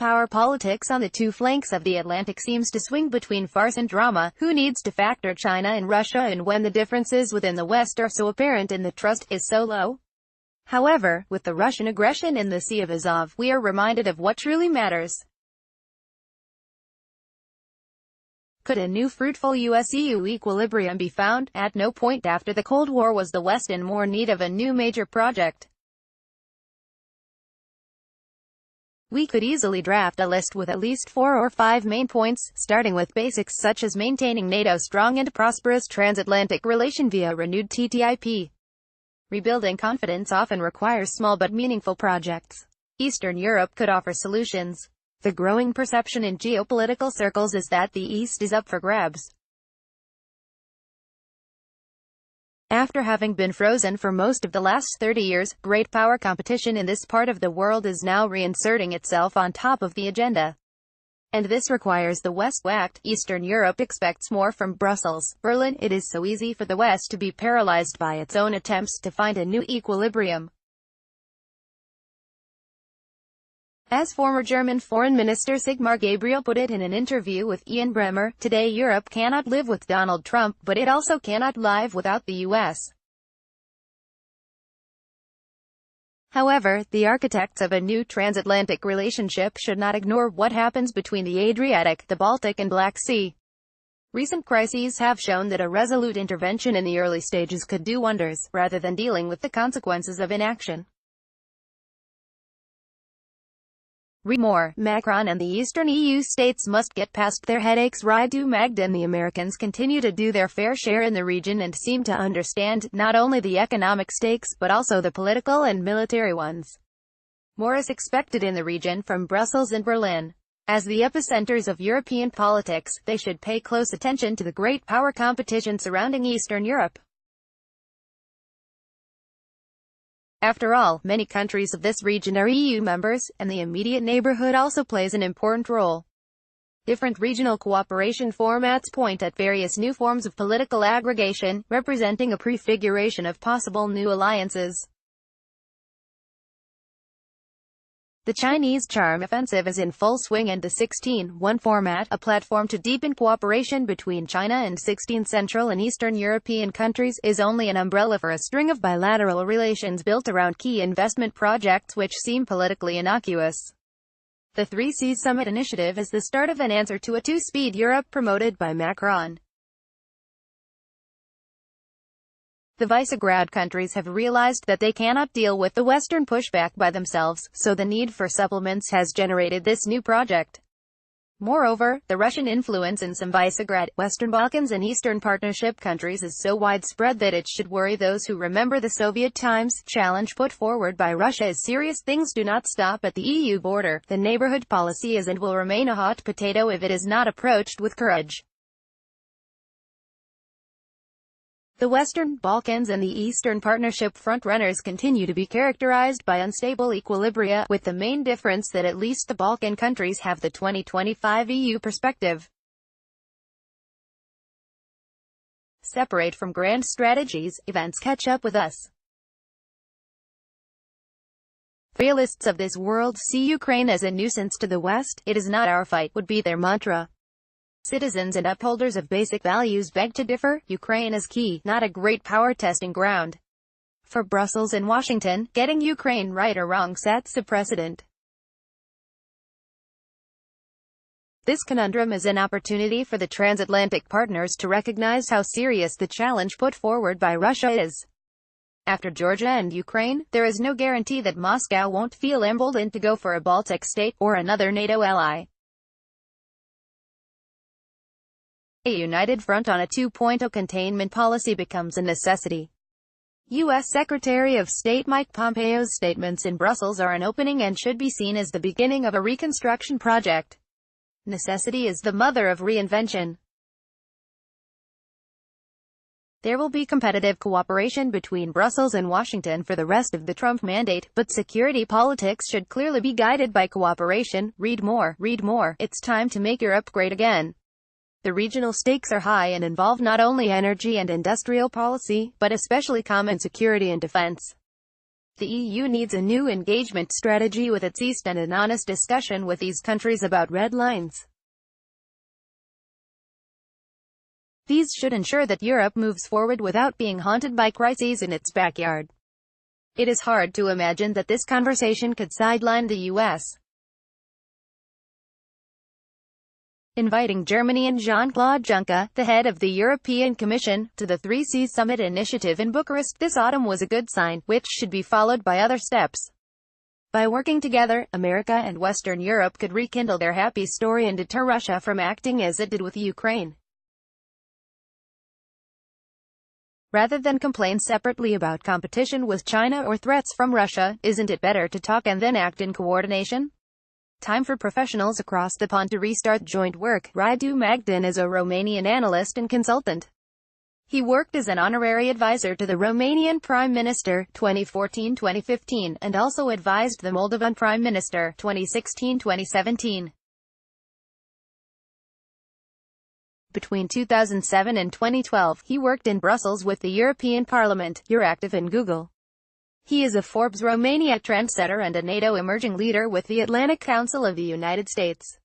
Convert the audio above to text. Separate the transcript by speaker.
Speaker 1: power politics on the two flanks of the Atlantic seems to swing between farce and drama. Who needs to factor China and Russia and when the differences within the West are so apparent and the trust is so low? However, with the Russian aggression in the Sea of Azov, we are reminded of what truly matters. Could a new fruitful US-EU equilibrium be found? At no point after the Cold War was the West in more need of a new major project. We could easily draft a list with at least 4 or 5 main points, starting with basics such as maintaining NATO's strong and prosperous transatlantic relation via renewed TTIP. Rebuilding confidence often requires small but meaningful projects. Eastern Europe could offer solutions. The growing perception in geopolitical circles is that the East is up for grabs. After having been frozen for most of the last 30 years, great power competition in this part of the world is now reinserting itself on top of the agenda. And this requires the West to act. Eastern Europe expects more from Brussels, Berlin. It is so easy for the West to be paralyzed by its own attempts to find a new equilibrium. As former German Foreign Minister Sigmar Gabriel put it in an interview with Ian Bremmer, today Europe cannot live with Donald Trump, but it also cannot live without the US. However, the architects of a new transatlantic relationship should not ignore what happens between the Adriatic, the Baltic and Black Sea. Recent crises have shown that a resolute intervention in the early stages could do wonders, rather than dealing with the consequences of inaction. Read more. Macron and the Eastern EU states must get past their headaches. Raidu Magda and the Americans continue to do their fair share in the region and seem to understand not only the economic stakes, but also the political and military ones. More is expected in the region from Brussels and Berlin. As the epicenters of European politics, they should pay close attention to the great power competition surrounding Eastern Europe. After all, many countries of this region are EU members, and the immediate neighborhood also plays an important role. Different regional cooperation formats point at various new forms of political aggregation, representing a prefiguration of possible new alliances. The Chinese Charm Offensive is in full swing and the 16-1 format, a platform to deepen cooperation between China and 16 Central and Eastern European countries, is only an umbrella for a string of bilateral relations built around key investment projects which seem politically innocuous. The 3Cs Summit initiative is the start of an answer to a two-speed Europe promoted by Macron. The Visegrad countries have realized that they cannot deal with the Western pushback by themselves, so the need for supplements has generated this new project. Moreover, the Russian influence in some Visegrad, Western Balkans and Eastern Partnership countries is so widespread that it should worry those who remember the Soviet times. Challenge put forward by Russia is serious. Things do not stop at the EU border. The neighborhood policy is and will remain a hot potato if it is not approached with courage. The Western Balkans and the Eastern Partnership frontrunners continue to be characterized by unstable equilibria, with the main difference that at least the Balkan countries have the 2025 EU perspective. Separate from grand strategies, events catch up with us. Realists of this world see Ukraine as a nuisance to the West. It is not our fight, would be their mantra. Citizens and upholders of basic values beg to differ. Ukraine is key, not a great power testing ground. For Brussels and Washington, getting Ukraine right or wrong sets a precedent. This conundrum is an opportunity for the transatlantic partners to recognize how serious the challenge put forward by Russia is. After Georgia and Ukraine, there is no guarantee that Moscow won't feel emboldened to go for a Baltic state, or another NATO ally. A united front on a 2.0 containment policy becomes a necessity. U.S. Secretary of State Mike Pompeo's statements in Brussels are an opening and should be seen as the beginning of a reconstruction project. Necessity is the mother of reinvention. There will be competitive cooperation between Brussels and Washington for the rest of the Trump mandate, but security politics should clearly be guided by cooperation. Read more. Read more. It's time to make Europe great again. The regional stakes are high and involve not only energy and industrial policy, but especially common security and defense. The EU needs a new engagement strategy with its East and an honest discussion with these countries about red lines. These should ensure that Europe moves forward without being haunted by crises in its backyard. It is hard to imagine that this conversation could sideline the US. Inviting Germany and Jean-Claude Juncker, the head of the European Commission, to the 3C Summit initiative in Bucharest this autumn was a good sign, which should be followed by other steps. By working together, America and Western Europe could rekindle their happy story and deter Russia from acting as it did with Ukraine. Rather than complain separately about competition with China or threats from Russia, isn't it better to talk and then act in coordination? Time for professionals across the pond to restart joint work. Radu Magdan is a Romanian analyst and consultant. He worked as an honorary advisor to the Romanian Prime Minister, 2014-2015, and also advised the Moldovan Prime Minister, 2016-2017. Between 2007 and 2012, he worked in Brussels with the European Parliament, Euractiv and Google. He is a Forbes Romania trendsetter and a NATO emerging leader with the Atlantic Council of the United States.